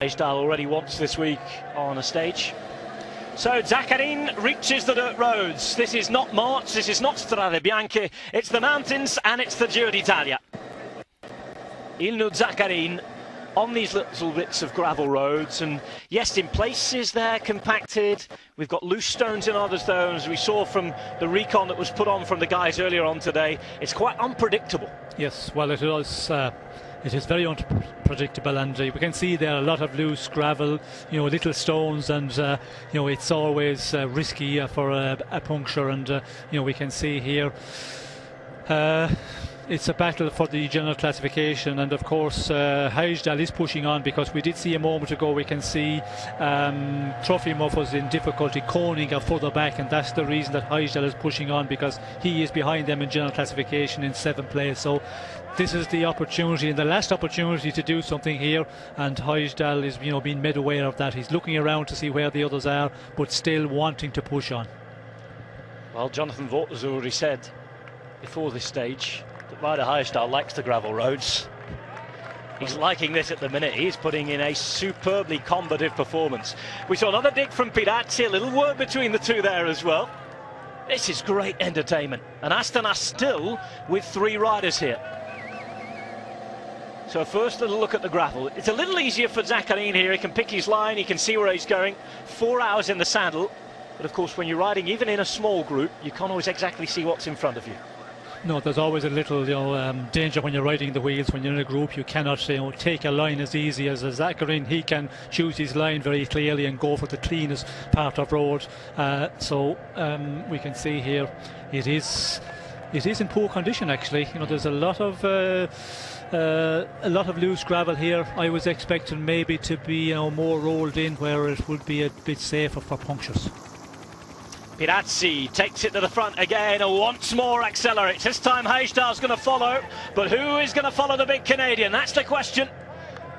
Style already once this week on a stage. So Zaccarin reaches the dirt roads. This is not March, this is not Strade Bianche, it's the mountains and it's the Giro d'Italia. Il Zaccarin on these little bits of gravel roads, and yes, in places they're compacted. We've got loose stones in other stones. We saw from the recon that was put on from the guys earlier on today, it's quite unpredictable. Yes, well, it is very unpredictable, and we can see there a lot of loose gravel, little stones, and it's always risky for a puncture, and we can see here it's a battle for the general classification, and of course Hajjdal is pushing on, because we did see a moment ago, we can see Trofimov was in difficulty. Koning are further back, and that's the reason that Hajjdal is pushing on, because he is behind them in general classification in 7th place. So this is the opportunity, and the last opportunity to do something here, and Hajjdal is being made aware of that. He's looking around to see where the others are, but still wanting to push on. Well, Jonathan Vaught has already said before this stage that Ryder Hajjdal likes the gravel roads. He's liking this at the minute. He's putting in a superbly combative performance. We saw another dig from Pirazzi, a little work between the two there as well. This is great entertainment, and Astana still with 3 riders here. So first little look at the gravel. It's a little easier for Zaccarin here. He can pick his line, he can see where he's going. 4 hours in the saddle, but of course when you're riding even in a small group, you can't always exactly see what's in front of you. No, there's always a little danger when you're riding the wheels. When you're in a group, you cannot take a line as easy as a Zaccarin. He can choose his line very clearly and go for the cleanest part of road. So we can see here it is in poor condition, actually. There's a lot of loose gravel here. I was expecting maybe to be more rolled in, where it would be a bit safer for punctures. Pirazzi takes it to the front again, and once more accelerates. This time Hajjdal's going to follow, but who is going to follow the big Canadian? That's the question.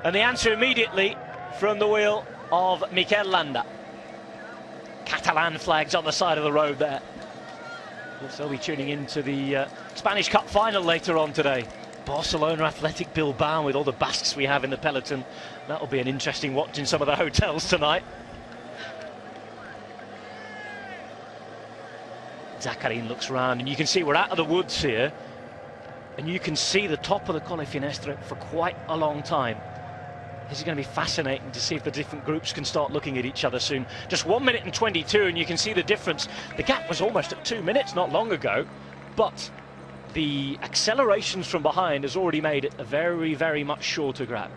And the answer immediately from the wheel of Mikel Landa. Catalan flags on the side of the road there. Of course, they'll be tuning into the Spanish Cup final later on today. Barcelona Athletic Bilbao, with all the Basques we have in the peloton. That'll be an interesting watch in some of the hotels tonight. Zaccarin looks around, and you can see we're out of the woods here, and you can see the top of the Colle Finestre for quite a long time. This is going to be fascinating to see if the different groups can start looking at each other soon. Just 1 minute and 22, and you can see the difference. The gap was almost at 2 minutes not long ago, but the accelerations from behind has already made it a very, very much shorter gap.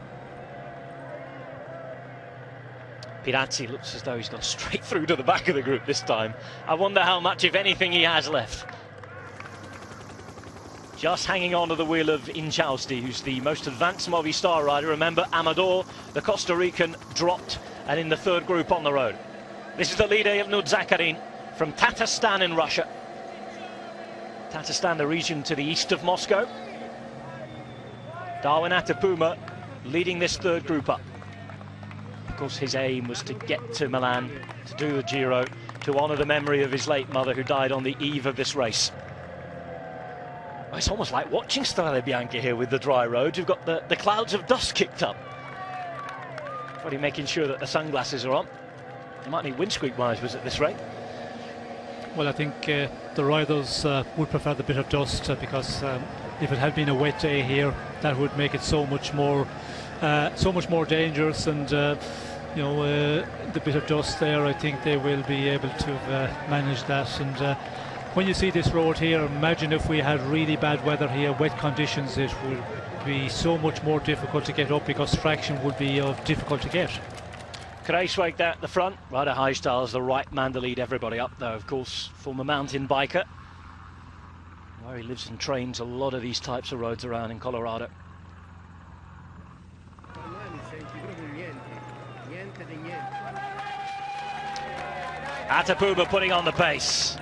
Pirazzi looks as though he's gone straight through to the back of the group this time. I wonder how much, if anything, he has left. Just hanging on to the wheel of Inchausti, who's the most advanced Movistar rider. Remember, Amador, the Costa Rican, dropped and in the 3rd group on the road. This is the leader, Ilnur Zaccarin, from Tatarstan in Russia. Tatarstan, the region to the east of Moscow. Darwin Atapuma leading this 3rd group up. Of course, his aim was to get to Milan, to do the Giro, to honour the memory of his late mother, who died on the eve of this race. Well, it's almost like watching Strade Bianche here with the dry roads. You've got the clouds of dust kicked up. Probably making sure that the sunglasses are on. You might need windscreen wipers at this rate. Well, I think the riders would prefer the bit of dust, because if it had been a wet day here, that would make it so much more dangerous, and the bit of dust there, I think they will be able to manage that. And when you see this road here, imagine if we had really bad weather here, wet conditions, it would be so much more difficult to get up, because traction would be difficult to get. Kruijswijk there at the front. Ryder Hajjdal is the right man to lead everybody up, though, of course, former mountain biker, where he lives and trains a lot of these types of roads around in Colorado. Atapuma putting on the pace.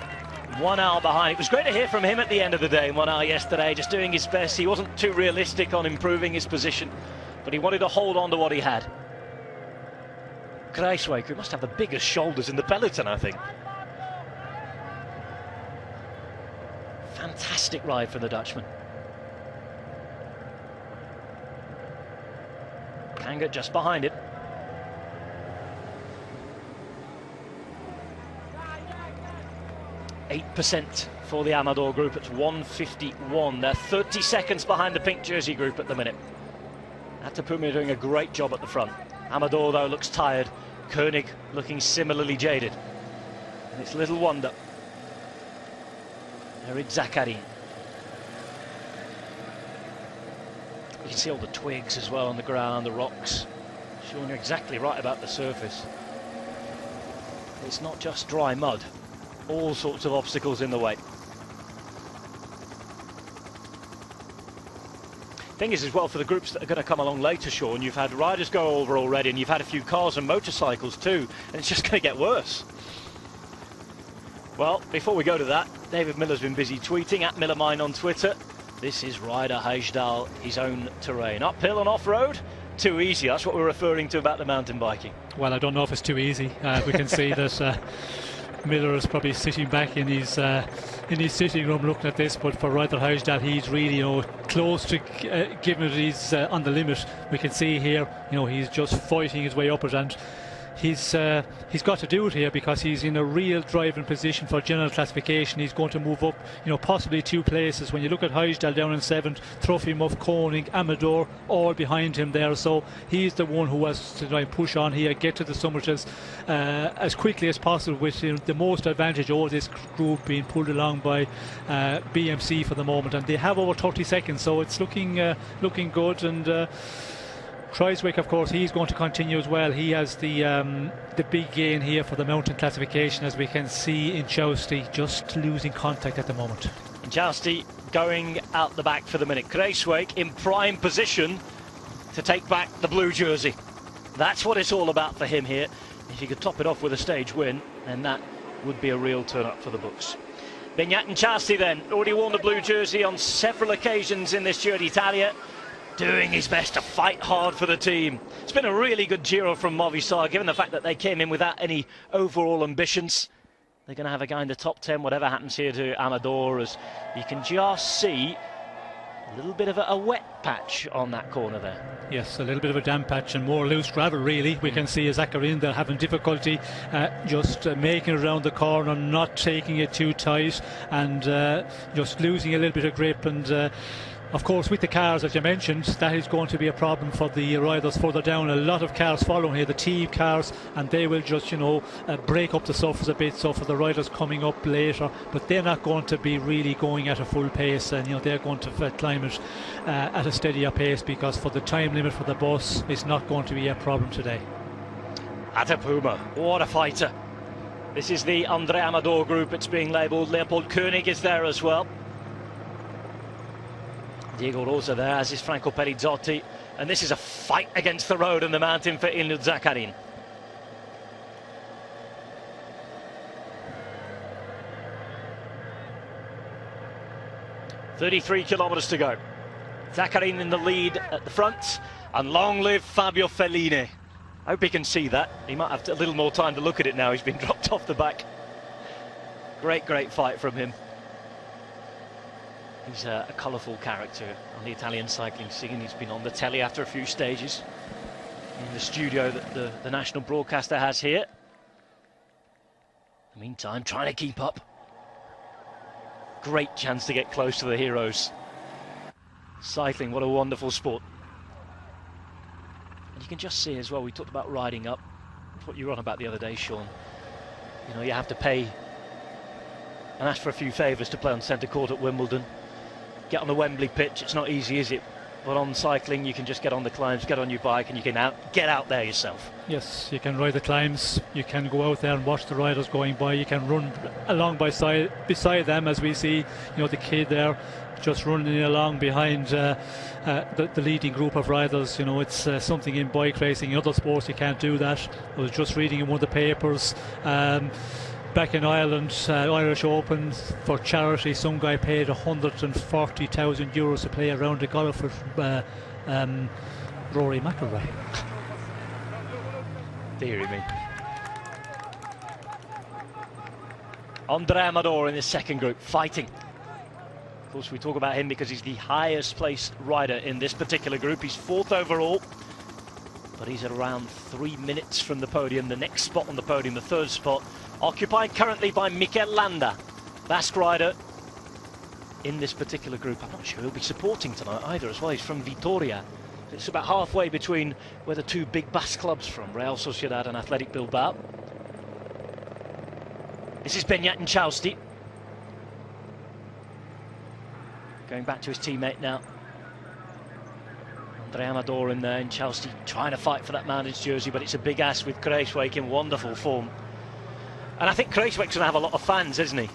1 hour behind. It was great to hear from him at the end of the day, 1 hour yesterday, just doing his best. He wasn't too realistic on improving his position, but he wanted to hold on to what he had. Kruijswijk, who must have the biggest shoulders in the peloton, I think. Fantastic ride for the Dutchman. Kanga just behind it. 8% for the Amador group. It's 151. They're 30 seconds behind the pink jersey group at the minute. Atapuma doing a great job at the front. Amador, though, looks tired. Koenig looking similarly jaded. And it's little wonder. Eric Zakarin. You can see all the twigs as well on the ground, the rocks. Sean, you're exactly right about the surface. It's not just dry mud. All sorts of obstacles in the way. Thing is as well, for the groups that are going to come along later, Sean, you've had riders go over already, and you've had a few cars and motorcycles too, and it's just going to get worse. Well, before we go to that, David Miller's been busy tweeting at MillerMine on Twitter. This is Ryder Hagedal, his own terrain. Uphill and off-road, too easy. That's what we're referring to about the mountain biking. Well, I don't know if it's too easy. We can see that Miller is probably sitting back in his sitting room looking at this, but for Ryder Hagedal, he's really, close to giving it his on the limit. We can see here, he's just fighting his way up it, and he's got to do it here because he's in a real driving position for general classification. He's going to move up, possibly 2 places. When you look at Hagedal down in 7th, Trofimov, Koenig, Amador, all behind him there. So he's the one who has to try and push on here, get to the summit as quickly as possible, with the most advantage over this group being pulled along by BMC for the moment, and they have over 30 seconds, so it's looking good. And Kreiswick, of course, he's going to continue as well. He has the big gain here for the mountain classification, as we can see in Jousty just losing contact at the moment. Jousty going out the back for the minute. Kreiswick in prime position to take back the blue jersey. That's what it's all about for him here. If he could top it off with a stage win, then that would be a real turn up for the books. Beñat and Jousty then, already worn the blue jersey on several occasions in this Giro d'Italia, doing his best to fight hard for the team. It's been a really good Giro from Movistar, given the fact that they came in without any overall ambitions. They're going to have a guy in the top 10, whatever happens here to Amador, as you can just see a little bit of a wet patch on that corner there. Yes, a little bit of a damp patch and more loose gravel, really. We can see Zakarin there having difficulty just making it around the corner, not taking it too tight, and just losing a little bit of grip. And of course, with the cars, as you mentioned, that is going to be a problem for the riders further down. A lot of cars following here, the team cars, and they will just, break up the surface a bit. So for the riders coming up later, but they're not going to be really going at a full pace, and they're going to climb it at a steadier pace, because for the time limit for the bus, it's not going to be a problem today. Atapuma, what a fighter. This is the Andre Amador group. It's being labelled. Leopold Koenig is there as well. Diego Rosa there, as is Franco Perizzotti, and this is a fight against the road and the mountain for Ilnur Zakarin. "33 kilometres to go. Zakarin in the lead at the front, and long live Fabio Fellini." I hope he can see that. He might have a little more time to look at it now. He's been dropped off the back. Great fight from him. He's a colourful character on the Italian cycling scene. He's been on the telly after a few stages, in the studio that the national broadcaster has here. In the meantime, trying to keep up. Great chance to get close to the heroes. Cycling, what a wonderful sport. And you can just see as well, we talked about riding up. That's what you were on about the other day, Sean. You have to pay and ask for a few favours to play on centre court at Wimbledon. Get on the Wembley pitch, it's not easy, is it? But on cycling, you can just get on the climbs, get on your bike, and you can get out there yourself. Yes, you can ride the climbs, you can go out there and watch the riders going by, you can run along beside them, as we see, the kid there just running along behind the leading group of riders. It's something in bike racing. In other sports, you can't do that. I was just reading in one of the papers, back in Ireland, Irish Open, for charity, some guy paid 140,000 euros to play around the golf with Rory McIlroy. Deary me. Andre Amador in the second group, fighting. Of course, we talk about him because he's the highest placed rider in this particular group. He's 4th overall, but he's at around 3 minutes from the podium. The next spot on the podium, the 3rd spot, occupied currently by Mikel Landa. Basque rider in this particular group. I'm not sure he'll be supporting tonight either as well. He's from Vitoria. It's about halfway between where the two big Basque clubs from, Real Sociedad and Athletic Bilbao. This is Beñat and Chausti. Going back to his teammate now. Andre Amador in there, and Chausti trying to fight for that managed jersey, but it's a big ass with Kruijswijk in wonderful form. And I think Kruijswijk's going to have a lot of fans, isn't he?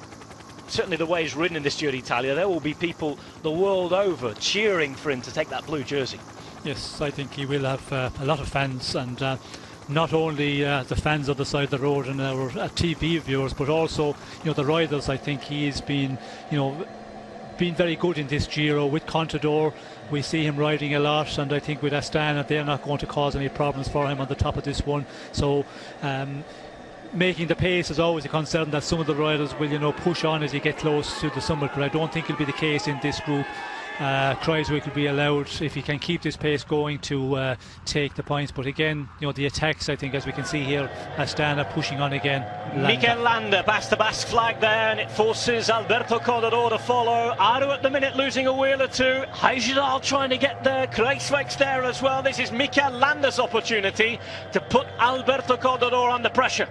Certainly the way he's ridden in this Giro d'Italia, there will be people the world over cheering for him to take that blue jersey. Yes, I think he will have a lot of fans, and not only the fans on the side of the road and our TV viewers, but also, you know, the riders. I think he's been, you know, been very good in this Giro with Contador. We see him riding a lot, and I think with Astana they're not going to cause any problems for him on the top of this one. So making the pace is always a concern that some of the riders will, you know, push on as you get close to the summit, but I don't think it'll be the case in this group. Kruijswijk will be allowed, if he can keep this pace going, to take the points. But again, you know, the attacks, I think, as we can see here, Astana pushing on again. Mikel Landa past the Basque flag there, and it forces Alberto Contador to follow. Aru at the minute losing a wheel or two. Heijerdal trying to get there. Kruijswijk's there as well. This is Mikel Landa's opportunity to put Alberto Contador under pressure.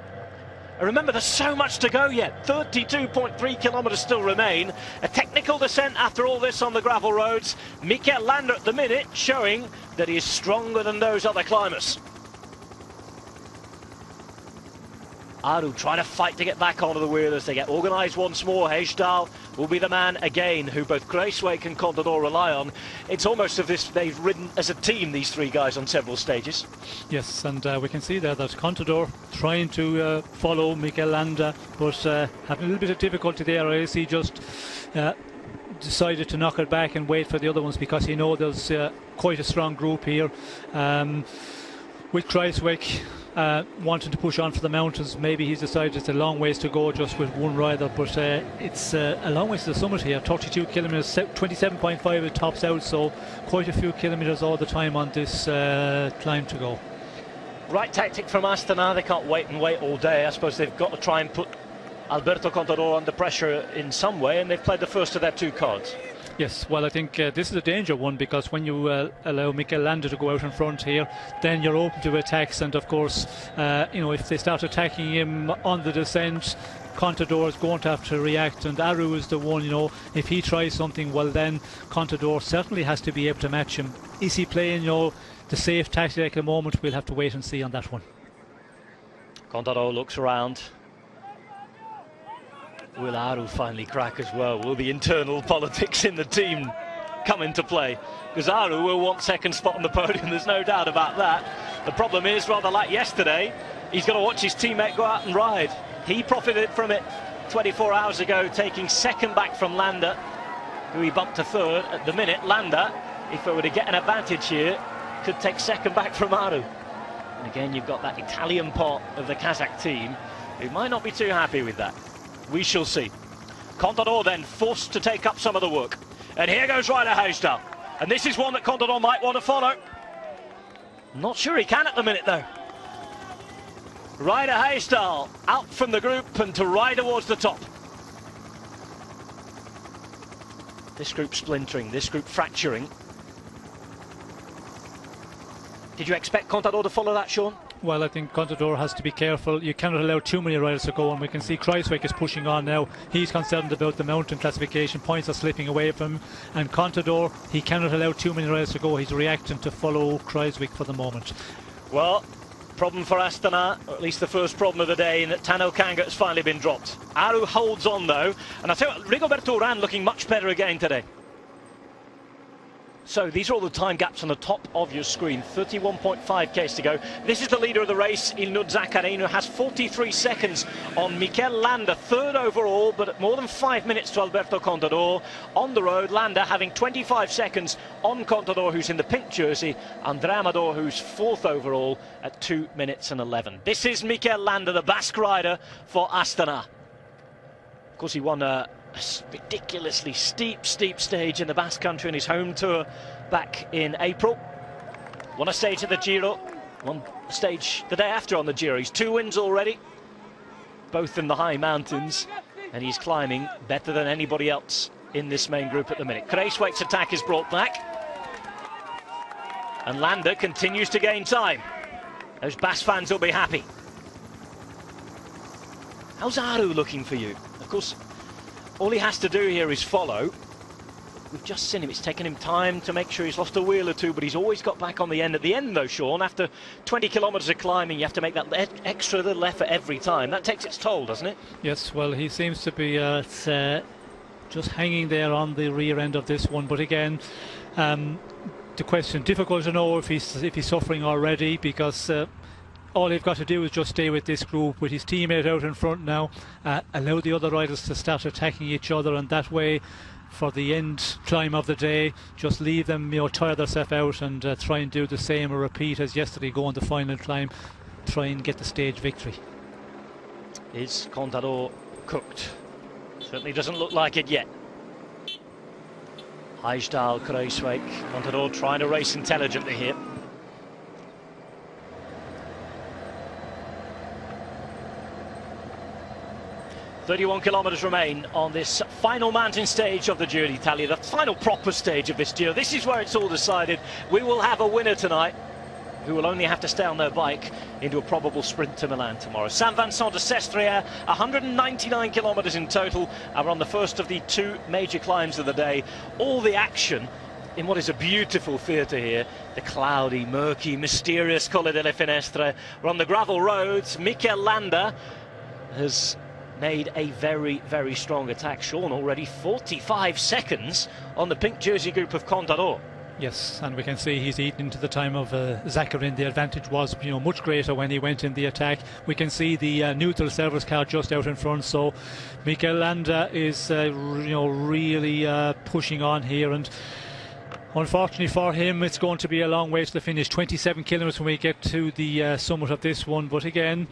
Remember, there's so much to go yet. 32.3 kilometres still remain. A technical descent after all this on the gravel roads. Mikel Landa at the minute showing that he is stronger than those other climbers. Aru trying to fight to get back onto the wheel as they get organised once more. Heijerdal will be the man again who both Kruijswijk and Contador rely on. It's almost as if they've ridden as a team, these three guys, on several stages. Yes, and we can see there that Contador trying to follow Mikel Landa, but having a little bit of difficulty there. I see just decided to knock it back and wait for the other ones, because he knows there's quite a strong group here. With Kruijswijk wanting to push on for the mountains, maybe he's decided it's a long ways to go just with one rider, but it's a long ways to the summit here. 32 kilometres, 27.5 it tops out, so quite a few kilometres all the time on this climb to go. Right tactic from Astana. They can't wait and wait all day. I suppose they've got to try and put Alberto Contador under pressure in some way, and they've played the first of their two cards. Yes, well, I think this is a danger one, because when you allow Mikel Landa to go out in front here, then you're open to attacks, and of course, you know, if they start attacking him on the descent, Contador is going to have to react, and Aru is the one, you know, if he tries something, well then Contador certainly has to be able to match him. Is he playing, you know, the safe tactic at the moment? We'll have to wait and see on that one. Contador looks around. Will Aru finally crack as well? Will the internal politics in the team come into play? Because Aru will want second spot on the podium, there's no doubt about that. The problem is, rather like yesterday, he's got to watch his teammate go out and ride. He profited from it 24 hours ago, taking second back from Landa, who he bumped to third. At the minute, Landa, if it were to get an advantage here, could take second back from Aru. And again, you've got that Italian part of the Kazakh team who might not be too happy with that. We shall see. Contador then forced to take up some of the work. And here goes rider Heijerdal. And this is one that Contador might want to follow. Not sure he can at the minute, though. Rider Heijerdal out from the group and to ride towards the top. This group splintering, this group fracturing. Did you expect Contador to follow that, Sean? Well, I think Contador has to be careful. You cannot allow too many riders to go, and we can see Kruijswijk is pushing on now. He's concerned about the mountain classification. Points are slipping away from him, and Contador, he cannot allow too many riders to go. He's reacting to follow Kruijswijk for the moment. Well, problem for Astana, or at least the first problem of the day, in that Tano Kanga has finally been dropped. Aru holds on though, and I tell you what, Rigoberto Urán looking much better again today. So these are all the time gaps on the top of your screen. 31.5 k's to go. This is the leader of the race, Ilnud Zakarin, who has 43 seconds on Mikel Landa, third overall, but at more than 5 minutes to Alberto Contador. On the road, Landa having 25 seconds on Contador, who's in the pink jersey, Andre Amador, who's fourth overall at 2 minutes and 11. This is Mikel Landa, the Basque rider for Astana. Of course, he won a ridiculously steep stage in the Basque Country in his home tour back in April. Won a stage of the Giro, one stage the day after on the Giro. He's 2 wins already, both in the high mountains. and he's climbing better than anybody else in this main group at the minute. Kruijswijk's attack is brought back, and Landa continues to gain time. Those Bas fans will be happy. How's Aru looking for you? Of course, all he has to do here is follow. We've just seen him. It's taken him time to make sure he's lost a wheel or two, but he's always got back on the end. At the end, though, Sean, after 20 kilometres of climbing, you have to make that extra little effort every time. That takes its toll, doesn't it? Yes, well, he seems to be just hanging there on the rear end of this one. But again, the question, difficult to know if he's suffering already, because all they've got to do is just stay with this group, with his teammate out in front now, allow the other riders to start attacking each other, and that way, for the end climb of the day, just leave them, tire themselves out and try and do the same or repeat as yesterday, go on the final climb, try and get the stage victory. Is Contador cooked? Certainly doesn't look like it yet. Heijsdal, Kruijswijk, Contador trying to race intelligently here. "31 kilometres remain on this final mountain stage of the Giro d'Italia, the final proper stage of this Giro. This is where it's all decided. We will have a winner tonight, who will only have to stay on their bike into a probable sprint to Milan tomorrow. Saint-Vincent de Sestriere, 199 kilometres in total, and we're on the first of the two major climbs of the day. All the action in what is a beautiful theatre here, the cloudy, murky, mysterious Colle Delle Finestre. We're on the gravel roads. Mikel Landa has made a very, very strong attack. Sean, already 45 seconds on the pink jersey group of Contador. Yes, and we can see he's eaten into the time of Zakarin. The advantage was, much greater when he went in the attack. We can see the neutral service car just out in front. So Mikel Landa is, really pushing on here, and unfortunately for him, it's going to be a long way to the finish. 27 kilometres when we get to the summit of this one. But again,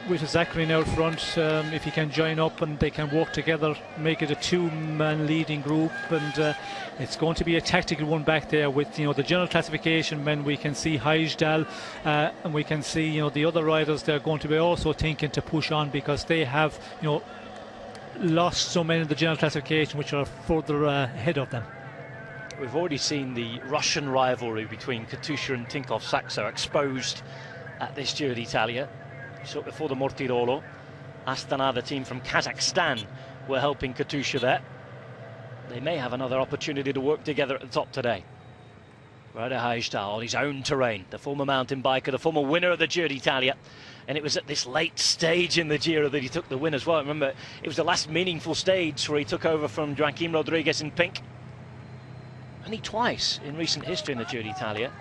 with Zakarin out front, if he can join up and they can work together, make it a two-man leading group, and it's going to be a tactical one back there with the general classification men. We can see Heijsdal, and we can see the other riders. They're going to be also thinking to push on, because they have lost so many in the general classification, which are further ahead of them. We've already seen the Russian rivalry between Katusha and Tinkoff Saxo exposed at this Giro d'Italia. So before the Mortirolo, Astana, the team from Kazakhstan, were helping Katusha there. They may have another opportunity to work together at the top today. Ryder Heijsdal on his own terrain, the former mountain biker, the former winner of the Giro d'Italia. And it was at this late stage in the Giro that he took the win as well. Remember, it was the last meaningful stage where he took over from Joaquim Rodriguez in pink. Only twice in recent history in the Giro d'Italia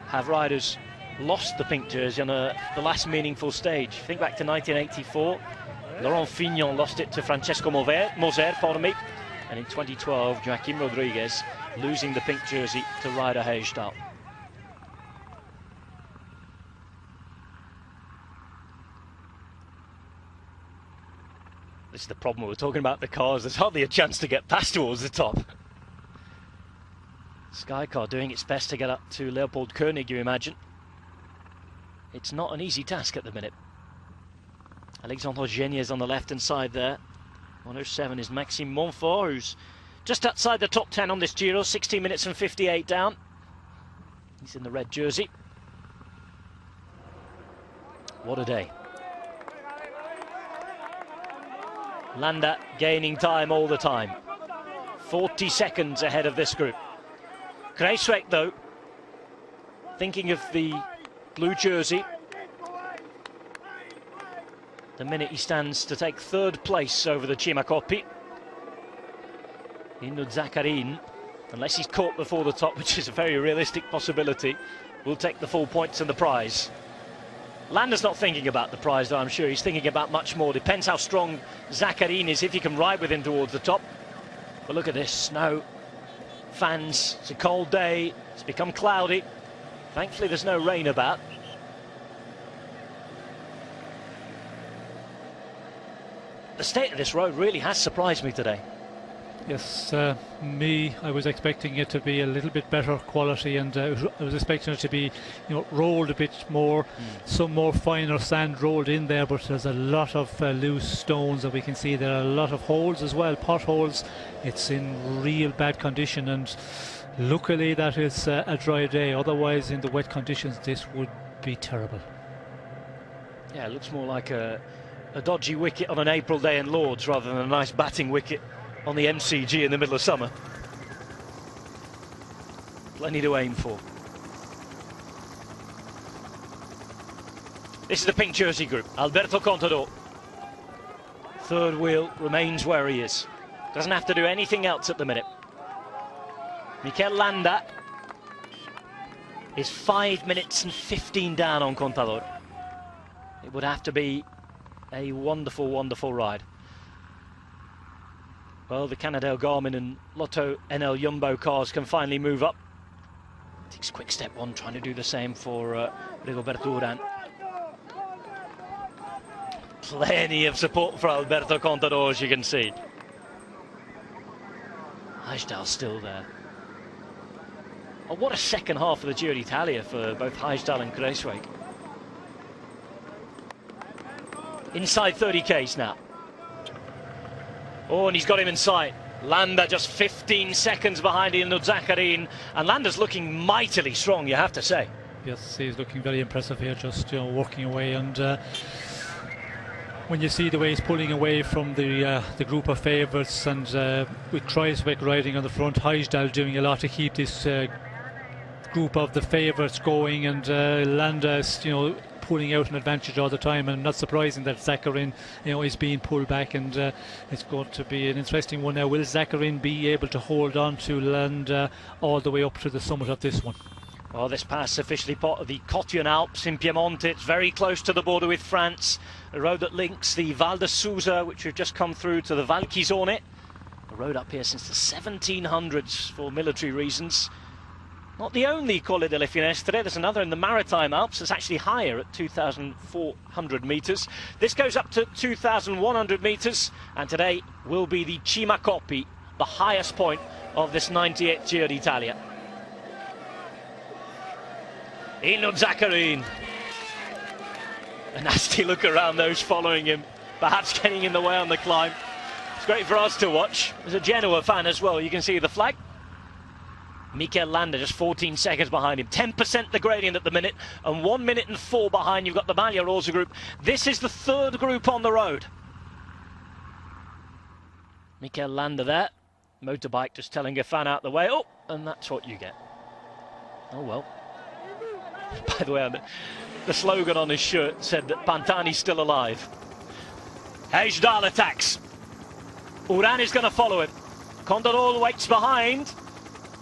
have riders lost the pink jersey on the last meaningful stage. Think back to 1984. Laurent Fignon lost it to Francesco Moser, and in 2012, Joaquim Rodriguez losing the pink jersey to Ryder Heijsdal. This is the problem. We're talking about the cars. There's hardly a chance to get past towards the top. Skycar doing its best to get up to Leopold Koenig, you imagine. It's not an easy task at the minute. Alexandre Geniez on the left-hand side there. 107 is Maxime Montfort, who's just outside the top 10 on this Giro, 16 minutes and 58 down. He's in the red jersey. What a day. Landa gaining time all the time. 40 seconds ahead of this group. Kruijswijk, though, thinking of the blue jersey, the minute he stands to take third place over the Cima Coppi. Inud Zakarin, unless he's caught before the top, which is a very realistic possibility, will take the full points and the prize. Landa's not thinking about the prize, though. I'm sure he's thinking about much more. Depends how strong Zakarin is, if he can ride with him towards the top. But look at this, snow, fans, it's a cold day, it's become cloudy. Thankfully there's no rain about. The state of this road really has surprised me today. Yes, I was expecting it to be a little bit better quality, and I was expecting it to be, rolled a bit more, some more finer sand rolled in there. But there's a lot of loose stones that we can see. There are a lot of holes as well, potholes. It's in real bad condition, and luckily that is a dry day. Otherwise, in the wet conditions, this would be terrible. Yeah, it looks more like a dodgy wicket on an April day in Lords rather than a nice batting wicket on the MCG in the middle of summer. Plenty to aim for. This is the pink jersey group. Alberto Contador. Third wheel remains where he is. Doesn't have to do anything else at the minute. Mikel Landa is 5 minutes and 15 down on Contador. It would have to be a wonderful, wonderful ride. Well, the Canadale Garmin and Lotto NL Jumbo cars can finally move up. Takes quick step one, trying to do the same for Rigoberto Urán. Plenty of support for Alberto Contador, as you can see. Hijsdal's still there. Oh, what a second half of the Giro d'Italia for both Hijsdal and Kruijswijk. Inside 30k's now. Oh, and he's got him in sight. Landa just 15 seconds behind Ilno Zakarin, and Landa's looking mightily strong, you have to say. Yes, he's looking very impressive here, just working away. And when you see the way he's pulling away from the group of favourites, and with Kruijswijk riding on the front, Hijsdal doing a lot to keep this group of the favourites going, and Landa, pulling out an advantage all the time, and not surprising that Zakarin, is being pulled back, and it's going to be an interesting one now. Will Zakarin be able to hold on to Landa all the way up to the summit of this one? Well, this pass is officially part of the Cottian Alps in Piemonte. It's very close to the border with France. A road that links the Val de Sousa, which we've just come through, to the Val Chizone. A road up here since the 1700s for military reasons. Not the only Colle Delle Finestre, there's another in the Maritime Alps. It's actually higher at 2,400 metres. This goes up to 2,100 metres, and today will be the Cima Coppi, the highest point of this 98th Giro d'Italia. Ilno Zakarin. A nasty look around those following him, perhaps getting in the way on the climb. It's great for us to watch. As a Genoa fan as well, you can see the flag. Mikel Landa just 14 seconds behind him, 10% the gradient at the minute, and 1 minute and 4 behind. You've got the Maglia Rosa group. This is the third group on the road. Mikel Landa there, motorbike just telling a fan out the way. Oh, and that's what you get. Oh well. By the way, the slogan on his shirt said that Pantani's still alive. Hijsdal attacks. Urán is going to follow him. Contador waits behind.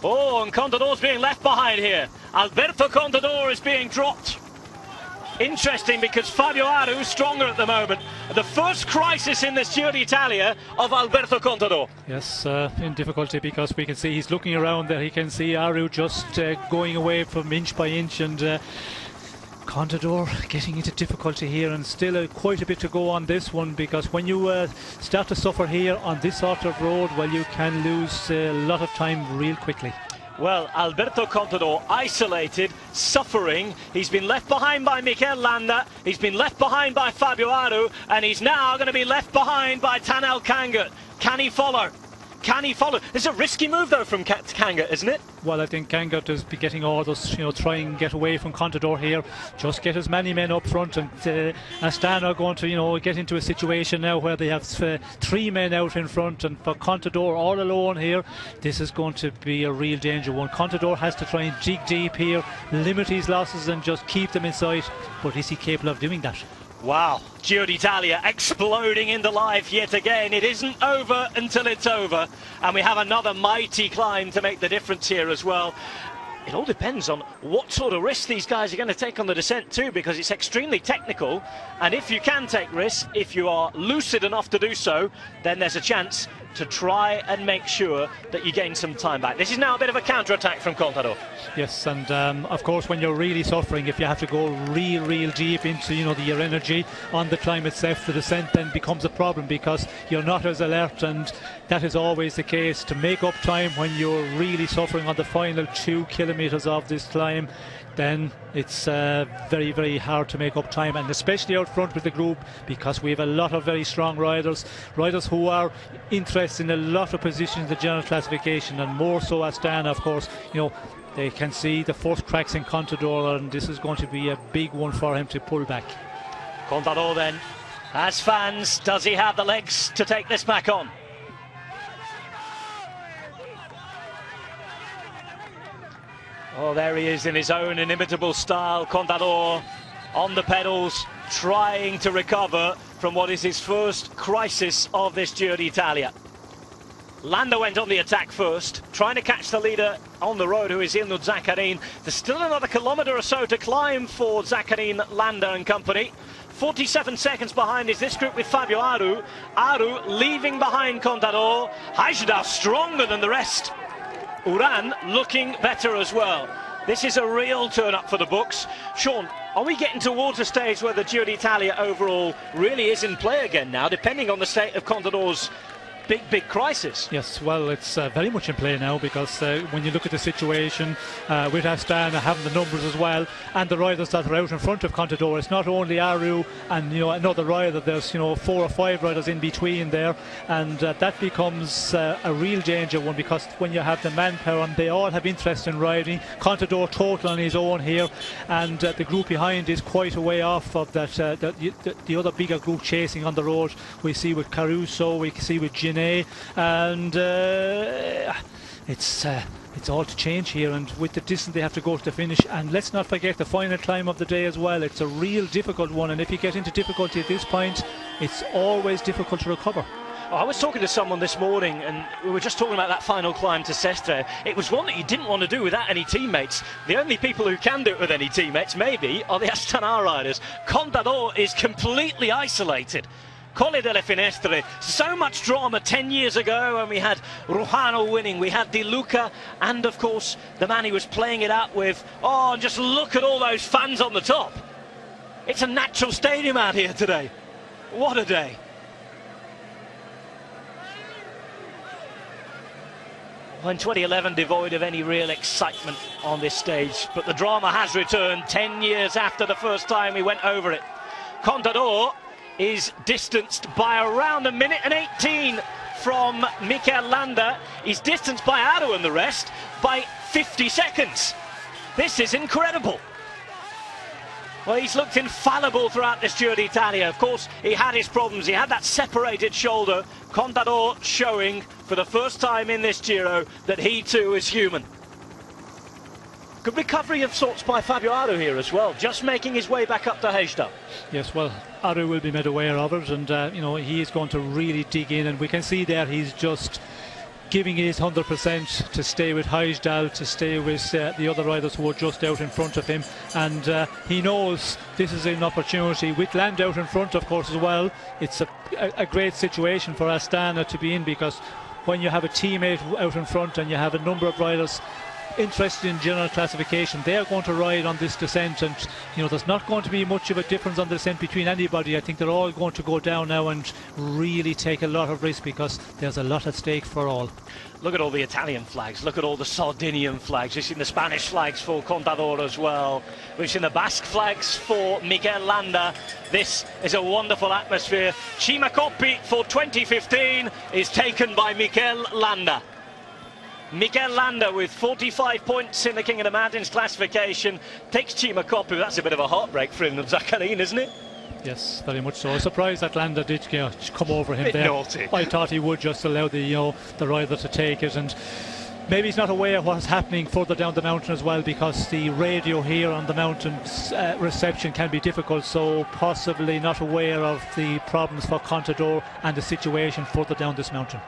Oh, and Contador's being left behind here. Alberto Contador is being dropped. Interesting, because Fabio Aru is stronger at the moment. The first crisis in this Giro d'Italia of Alberto Contador. Yes, in difficulty, because we can see he's looking around there. He can see Aru just going away from inch by inch, and Contador getting into difficulty here, and still quite a bit to go on this one, because when you start to suffer here on this sort of road, well, you can lose a lot of time real quickly. Well, Alberto Contador isolated, suffering. He's been left behind by Mikel Landa, he's been left behind by Fabio Aru, and he's now going to be left behind by Tanel Kangat. Can he follow? Can he follow? It's a risky move, though, from Kangat, isn't it? Well, I think Kangat is getting orders, try and get away from Contador here. Just get as many men up front, and Astana are going to, get into a situation now where they have 3 men out in front, and for Contador all alone here, this is going to be a real danger one. Contador has to try and dig deep here, limit his losses, and just keep them in sight. But is he capable of doing that? Wow, Giro d'Italia exploding into life yet again. It isn't over until it's over, and we have another mighty climb to make the difference here as well. it all depends on what sort of risks these guys are going to take on the descent too, because it's extremely technical, and if you can take risks, if you are lucid enough to do so, then there's a chance to try and make sure that you gain some time back. This is now a bit of a counter-attack from Contador. Yes, and of course when you're really suffering, if you have to go real deep into your energy on the climb itself, the descent then becomes a problem because you're not as alert, and that is always the case. To make up time when you're really suffering on the final 2 kilometers of this climb, then it's very hard to make up time, and especially out front with the group, because we have a lot of very strong riders who are interested in a lot of positions in the general classification, and more so Astana, of course. They can see the first cracks in Contador, and this is going to be a big one for him to pull back. Contador then, as fans, does he have the legs to take this back on? Oh, there he is in his own inimitable style. Contador on the pedals, trying to recover from what is his first crisis of this Giro d'Italia. Landa went on the attack first, trying to catch the leader on the road, who is Ilnur Zakarin. There's still another kilometre or so to climb for Zakarin, Landa and company. 47 seconds behind is this group with Fabio Aru. Aru leaving behind Contador. Hajdar stronger than the rest. Uran looking better as well. This is a real turn-up for the books. Sean, are we getting towards a stage where the Giro d'Italia overall really is in play again now, depending on the state of Contador's big crisis? Yes, well, it's very much in play now, because when you look at the situation with Astana having the numbers as well, and the riders that are out in front of Contador, it's not only Aru and another rider. There's 4 or 5 riders in between there, and that becomes a real danger one, because when you have the manpower and they all have interest in riding, Contador total on his own here, and the group behind is quite a way off of that the other bigger group chasing on the road. We see with Caruso, we see with Gin, and it's all to change here, and with the distance they have to go to the finish. And let's not forget the final climb of the day as well. It's a real difficult one, and if you get into difficulty at this point, it's always difficult to recover. I was talking to someone this morning, and we were just talking about that final climb to Sestre. It was one that you didn't want to do without any teammates. The only people who can do it with any teammates, maybe, are the Astana riders. Contador is completely isolated. Colle Delle Finestre, so much drama 10 years ago, and we had Ruhano winning, we had Di Luca, and of course the man he was playing it out with. Oh, and just look at all those fans on the top. It's a natural stadium out here today. What a day. Well, in 2011, devoid of any real excitement on this stage, but the drama has returned 10 years after the first time we went over it. Contador is distanced by around 1:18 from Mikel Landa. He's distanced by Aru and the rest by 50 seconds. This is incredible. Well, he's looked infallible throughout this Giro d'Italia. Of course, he had his problems. He had that separated shoulder. Contador showing for the first time in this Giro that he too is human. Good recovery of sorts by Fabio Aru here as well, just making his way back up to Hajdar. Yes, well, Aru will be made aware of it, and he is going to really dig in, and we can see there he's just giving his 100% to stay with Hajdar, to stay with the other riders who are just out in front of him, and he knows this is an opportunity with Land out in front, of course, as well. It's a great situation for Astana to be in, because when you have a teammate out in front and you have a number of riders interested in general classification, they are going to ride on this descent, and there's not going to be much of a difference on the descent between anybody. I think they're all going to go down now and really take a lot of risk, because there's a lot at stake for all. Look at all the Italian flags, look at all the Sardinian flags. We've seen the Spanish flags for Contador as well. We've seen the Basque flags for Mikel Landa. This is a wonderful atmosphere. Cima Coppi for 2015 is taken by Mikel Landa. Mikel Landa with 45 points in the King of the Mountains classification takes Cima Coppi. That's a bit of a heartbreak for him, Zakarin, isn't it? Yes, very much so. Surprised that Landa did come over him there. Naughty. I thought he would just allow the rider to take it, and maybe he's not aware of what's happening further down the mountain as well, because the radio here on the mountain reception can be difficult, so possibly not aware of the problems for Contador and the situation further down this mountain.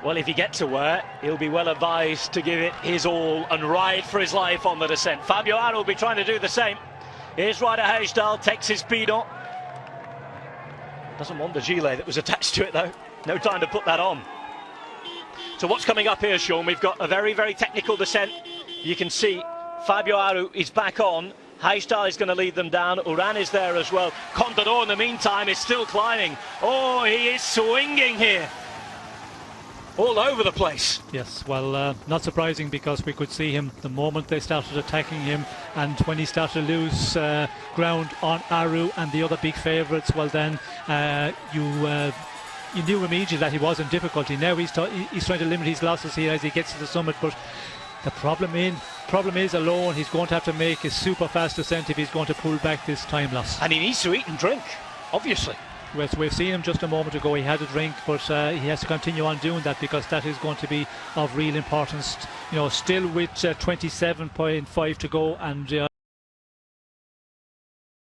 Well, if he gets to where, he'll be well advised to give it his all and ride for his life on the descent. Fabio Aru will be trying to do the same. Here's Ryder Hagedal, takes his speed on. Doesn't want the gilet that was attached to it though. No time to put that on. So what's coming up here, Sean? We've got a very, very technical descent. You can see Fabio Aru is back on. Hagedal is going to lead them down. Uran is there as well. Contador in the meantime is still climbing. Oh, he is swinging here. All over the place. Yes, well, not surprising, because we could see him the moment they started attacking him, and when he started to lose ground on Aru and the other big favourites, well then you knew immediately that he was in difficulty. Now he's trying to limit his losses here as he gets to the summit, but the problem is alone. He's going to have to make a super fast descent if he's going to pull back this time loss. And he needs to eat and drink, obviously. Well, we've seen him just a moment ago. He had a drink, but he has to continue on doing that, because that is going to be of real importance. You know, still with 27.5 to go, and